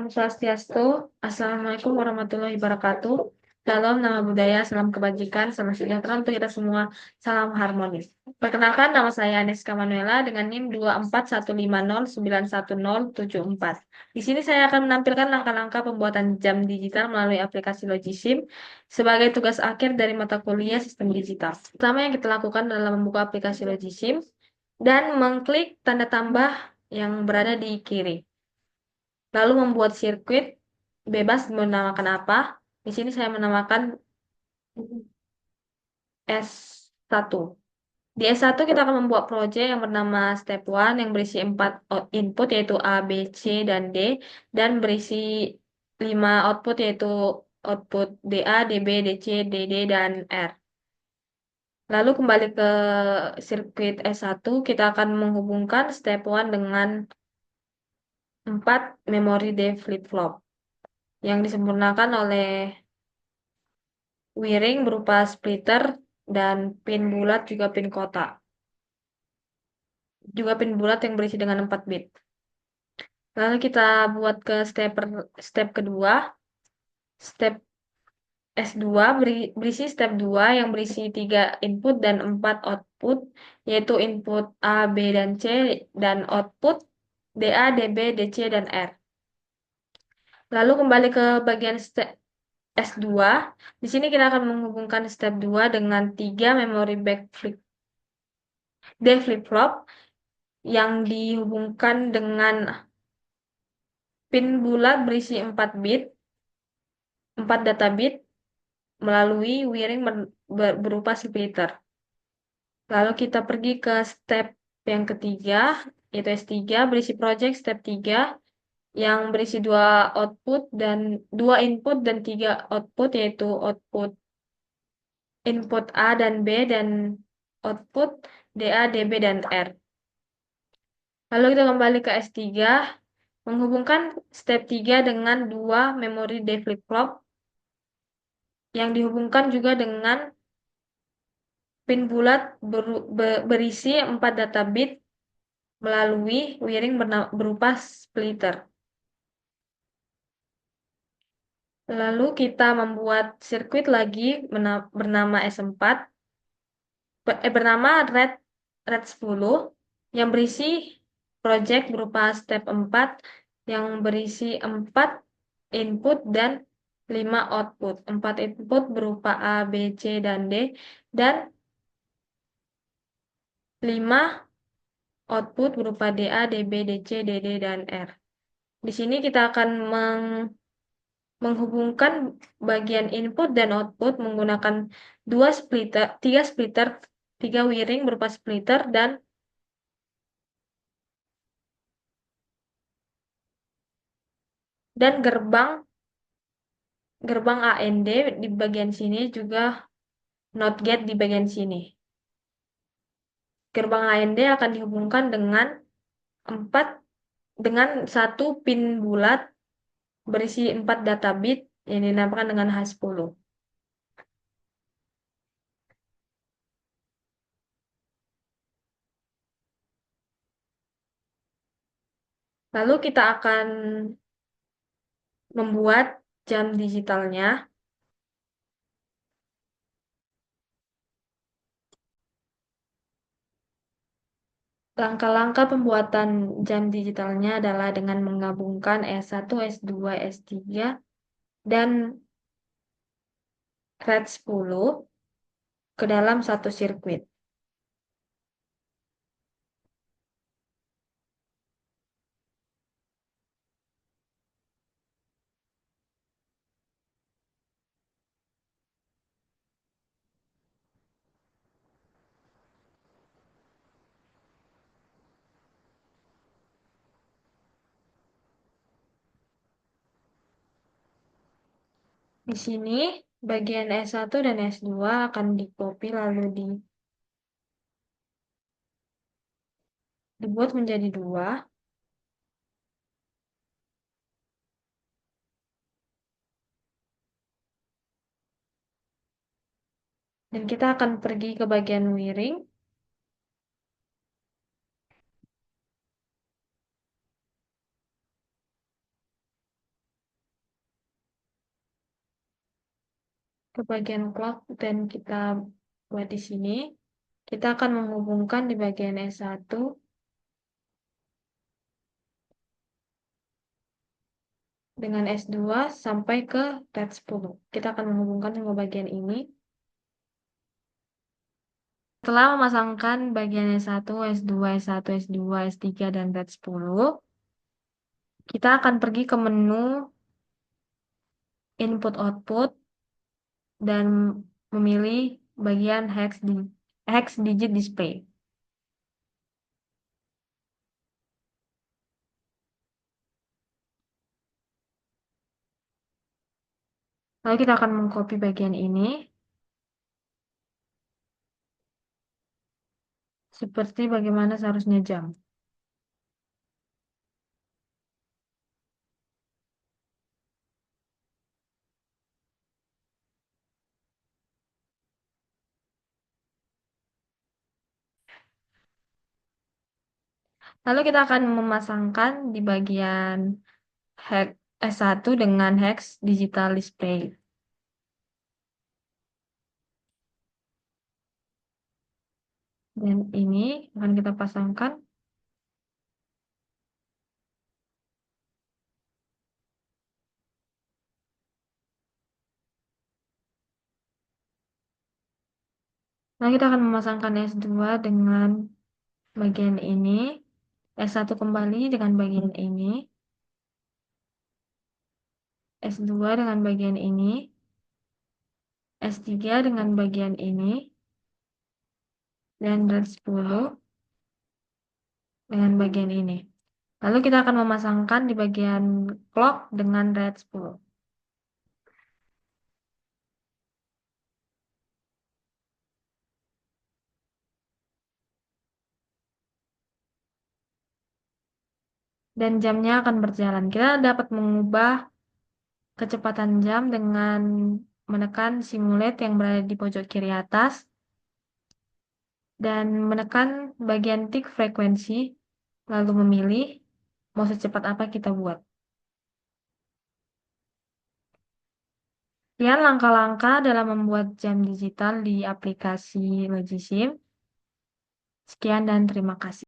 Swastiastu. Assalamualaikum warahmatullahi wabarakatuh. Salam nama budaya, salam kebajikan, salam sejahtera untuk kita semua. Salam harmonis. Perkenalkan, nama saya Aneska Manuela dengan NIM 24150911074. Di sini saya akan menampilkan langkah-langkah pembuatan jam digital melalui aplikasi Logisim sebagai tugas akhir dari mata kuliah Sistem Digital. Pertama yang kita lakukan adalah membuka aplikasi Logisim dan mengklik tanda tambah yang berada di kiri. Lalu membuat sirkuit bebas menamakan apa. Di sini saya menamakan S1. Di S1 kita akan membuat proyek yang bernama Step 1 yang berisi 4 input yaitu A, B, C, dan D dan berisi 5 output yaitu output DA, DB, DC, DD, dan R. Lalu kembali ke sirkuit S1, kita akan menghubungkan Step 1 dengan 4 memori D flip-flop yang disempurnakan oleh wiring berupa splitter dan pin bulat juga pin kotak. Juga pin bulat yang berisi dengan 4 bit. Lalu kita buat ke step kedua. Step S2 berisi step 2 yang berisi 3 input dan 4 output, yaitu input A, B, dan C, dan output DA, DB, DC, dan R. Lalu kembali ke bagian step S2. Di sini kita akan menghubungkan step 2 dengan 3 memory back D flip-flop yang dihubungkan dengan pin bulat berisi 4 bit, 4 data bit melalui wiring berupa splitter. Lalu kita pergi ke step yang ketiga, yaitu S3, berisi project step 3 yang berisi 2 output dan 2 input dan 3 output, yaitu output input A dan B dan output DA, DB, dan R. Lalu kita kembali ke S3, menghubungkan step 3 dengan 2 memori D flip-flop yang dihubungkan juga dengan pin bulat berisi 4 data bit melalui wiring berupa splitter. Lalu kita membuat sirkuit lagi bernama S4, bernama Red 10 yang berisi project berupa step 4 yang berisi 4 input dan 5 output. 4 input berupa A, B, C, dan D, dan 5 output berupa DA, DB, DC, DD, dan R. Di sini kita akan menghubungkan bagian input dan output menggunakan 3 splitter, 3 wiring berupa splitter, dan gerbang AND di bagian sini, juga NOT gate di bagian sini. Gerbang AND akan dihubungkan dengan 1 pin bulat berisi 4 data bit yang dinamakan dengan H10. Lalu kita akan membuat jam digitalnya. Langkah-langkah pembuatan jam digitalnya adalah dengan menggabungkan S1, S2, S3, dan Red 10 ke dalam satu sirkuit. Di sini, bagian S1 dan S2 akan di-copy lalu dibuat menjadi 2. Dan kita akan pergi ke bagian wiring. ke bagian clock dan kita buat di sini. Kita akan menghubungkan di bagian S1 dengan S2 sampai ke red 10. Kita akan menghubungkan semua bagian ini. Setelah memasangkan bagian S1, S2, S1, S2, S3, dan red 10, kita akan pergi ke menu input-output dan memilih bagian hex digit display. Lalu kita akan mengcopy bagian ini seperti bagaimana seharusnya jam. Lalu kita akan memasangkan di bagian hex S1 dengan hex digital display. Dan ini akan kita pasangkan. Lalu kita akan memasangkan S2 dengan bagian ini. S1 kembali dengan bagian ini. S2 dengan bagian ini. S3 dengan bagian ini. Dan red 10 dengan bagian ini. Lalu kita akan memasangkan di bagian clock dengan red 10. Dan jamnya akan berjalan. Kita dapat mengubah kecepatan jam dengan menekan simulate yang berada di pojok kiri atas dan menekan bagian tick frekuensi, lalu memilih mau secepat apa kita buat. Sekian langkah-langkah dalam membuat jam digital di aplikasi Logisim. Sekian dan terima kasih.